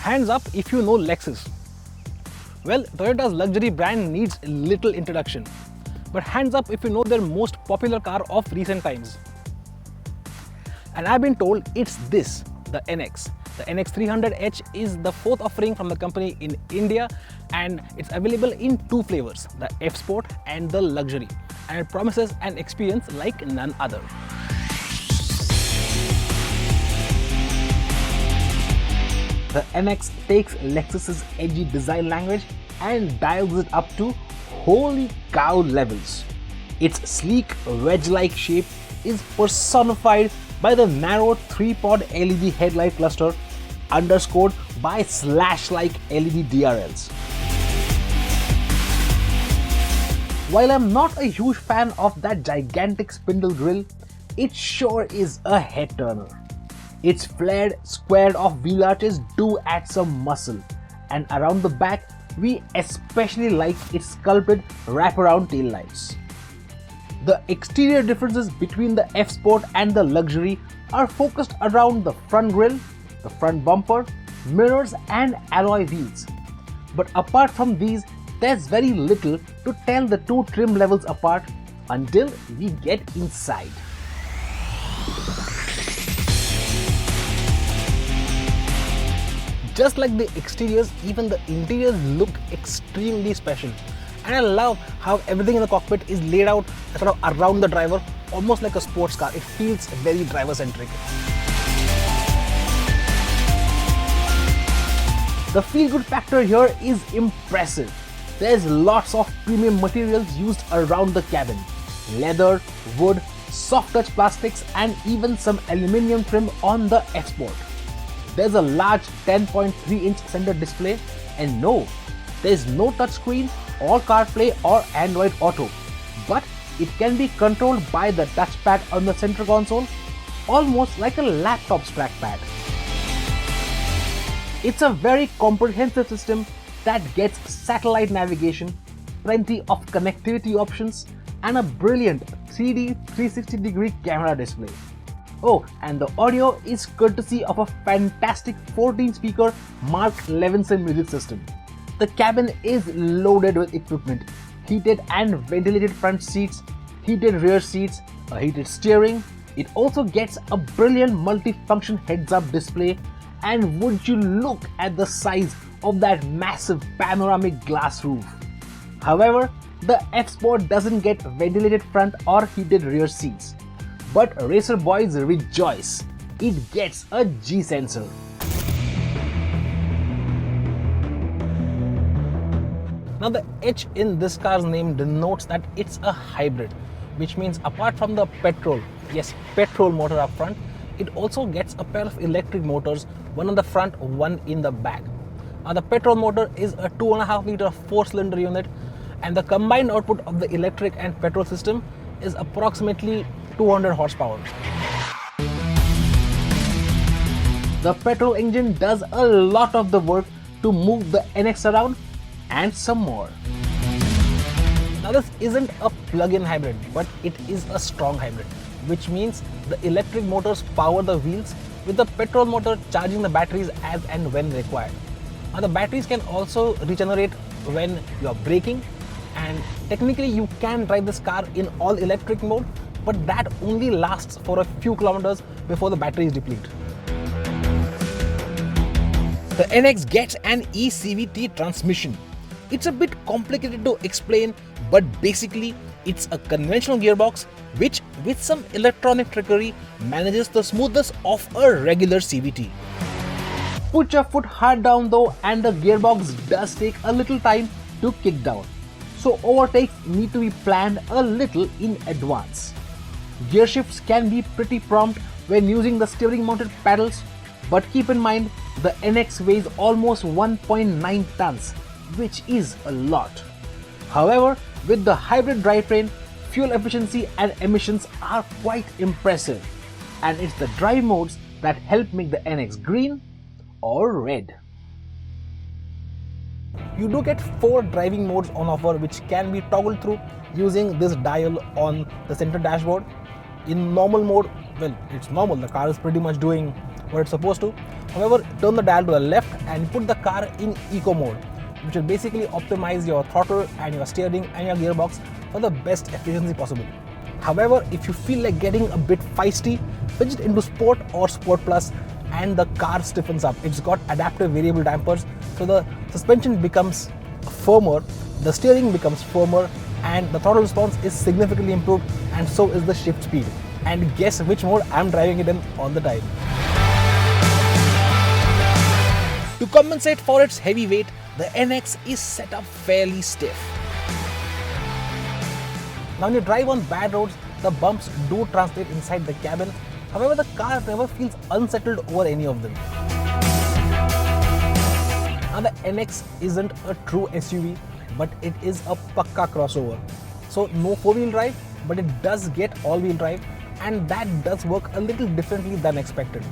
Hands up if you know Lexus. Well, Toyota's luxury brand needs little introduction. But hands up if you know their most popular car of recent times. And I've been told it's this, the NX. The NX300h is the fourth offering from the company in India, and it's available in two flavors, the F Sport and the Luxury, and it promises an experience like none other. The NX takes Lexus's edgy design language and dials it up to holy cow levels. Its sleek wedge-like shape is personified by the narrow 3-pod LED headlight cluster underscored by slash-like LED DRLs. While I'm not a huge fan of that gigantic spindle grille, it sure is a head-turner. Its flared, squared-off wheel arches do add some muscle, and around the back, we especially like its sculpted wraparound taillights. The exterior differences between the F Sport and the Luxury are focused around the front grille, the front bumper, mirrors and alloy wheels. But apart from these, there's very little to tell the two trim levels apart until we get inside. Just like the exteriors, even the interiors look extremely special. And I love how everything in the cockpit is laid out sort of around the driver, almost like a sports car. It feels very driver-centric. The feel-good factor here is impressive. There's lots of premium materials used around the cabin. Leather, wood, soft touch plastics and even some aluminium trim on the F Sport. There's a large 10.3-inch center display, and no, there's no touchscreen or CarPlay or Android Auto, but it can be controlled by the touchpad on the center console, almost like a laptop's trackpad. It's a very comprehensive system that gets satellite navigation, plenty of connectivity options, and a brilliant 3D 360-degree camera display. Oh, and the audio is courtesy of a fantastic 14-speaker Mark Levinson music system. The cabin is loaded with equipment, heated and ventilated front seats, heated rear seats, a heated steering. It also gets a brilliant multi-function heads-up display, and would you look at the size of that massive panoramic glass roof. However, the F Sport doesn't get ventilated front or heated rear seats. But racer boys rejoice, it gets a G-sensor. Now the H in this car's name denotes that it's a hybrid, which means apart from the petrol motor up front, it also gets a pair of electric motors, one on the front, one in the back. Now the petrol motor is a 2.5 liter 4-cylinder unit, and the combined output of the electric and petrol system is approximately 200 horsepower. The petrol engine does a lot of the work to move the NX around and some more. Now this isn't a plug-in hybrid, but it is a strong hybrid, which means the electric motors power the wheels with the petrol motor charging the batteries as and when required. Now the batteries can also regenerate when you are braking, and technically you can drive this car in all electric mode, but that only lasts for a few kilometers before the batteries deplete. The NX gets an eCVT transmission. It's a bit complicated to explain, but basically it's a conventional gearbox which, with some electronic trickery, manages the smoothness of a regular CVT. Put your foot hard down though, and the gearbox does take a little time to kick down, so overtakes need to be planned a little in advance. Gear shifts can be pretty prompt when using the steering mounted paddles, but keep in mind the NX weighs almost 1.9 tons, which is a lot. However, with the hybrid drivetrain, fuel efficiency and emissions are quite impressive, and it's the drive modes that help make the NX green or red. You do get 4 driving modes on offer, which can be toggled through using this dial on the center dashboard. In normal mode, well, it's normal, the car is pretty much doing what it's supposed to. However, turn the dial to the left and put the car in eco mode, which will basically optimize your throttle and your steering and your gearbox for the best efficiency possible. However, if you feel like getting a bit feisty, switch it into Sport or Sport Plus and the car stiffens up. It's got adaptive variable dampers, so the suspension becomes firmer, the steering becomes firmer, and the throttle response is significantly improved, and so is the shift speed. And guess which mode I'm driving it in all the time. To compensate for its heavy weight, the NX is set up fairly stiff. Now when you drive on bad roads, the bumps do translate inside the cabin. However, the car never feels unsettled over any of them. Now the NX isn't a true SUV, but it is a pakka crossover. So no 4-wheel drive, but it does get all-wheel drive, and that does work a little differently than expected.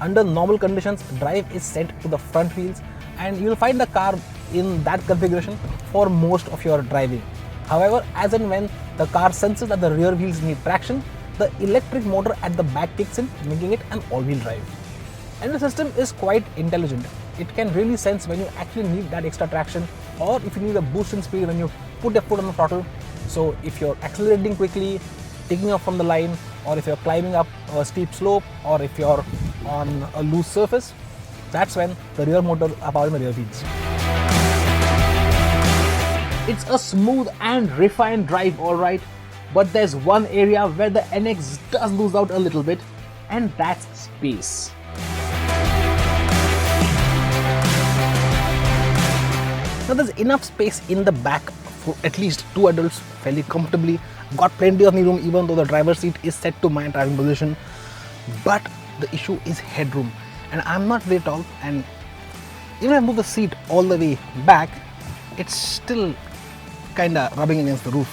Under normal conditions, drive is sent to the front wheels, and you'll find the car in that configuration for most of your driving. However, as and when the car senses that the rear wheels need traction, the electric motor at the back kicks in, making it an all-wheel drive. And the system is quite intelligent. It can really sense when you actually need that extra traction, or if you need a boost in speed when you put your foot on the throttle. So if you're accelerating quickly, taking off from the line, or if you're climbing up a steep slope, or if you're on a loose surface, that's when the rear motor are powering the rear wheels. It's a smooth and refined drive, alright, but there's one area where the NX does lose out a little bit, and that's space. Now there's enough space in the back for at least 2 adults fairly comfortably. Got plenty of knee room even though the driver's seat is set to my driving position. But the issue is headroom, and I'm not very tall, and even if I move the seat all the way back, it's still kinda rubbing against the roof.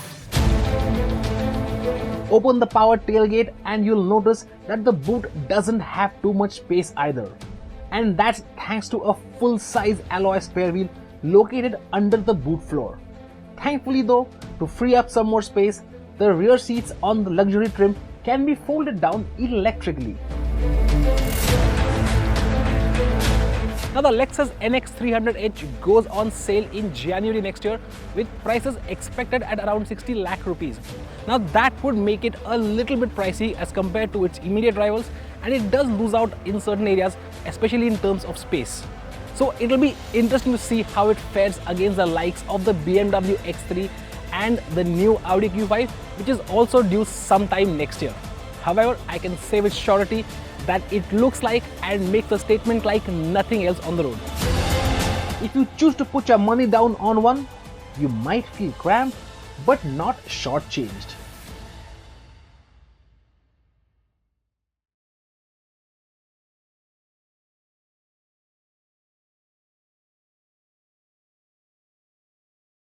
Open the power tailgate and you'll notice that the boot doesn't have too much space either. And that's thanks to a full-size alloy spare wheel located under the boot floor. Thankfully though, to free up some more space, the rear seats on the luxury trim can be folded down electrically. Now the Lexus NX300h goes on sale in January next year with prices expected at around 60 lakh rupees. Now that would make it a little bit pricey as compared to its immediate rivals, and it does lose out in certain areas, especially in terms of space. So it'll be interesting to see how it fares against the likes of the BMW X3 and the new Audi Q5, which is also due sometime next year. However, I can say with surety that it looks like and makes a statement like nothing else on the road. If you choose to put your money down on one, you might feel cramped but not shortchanged.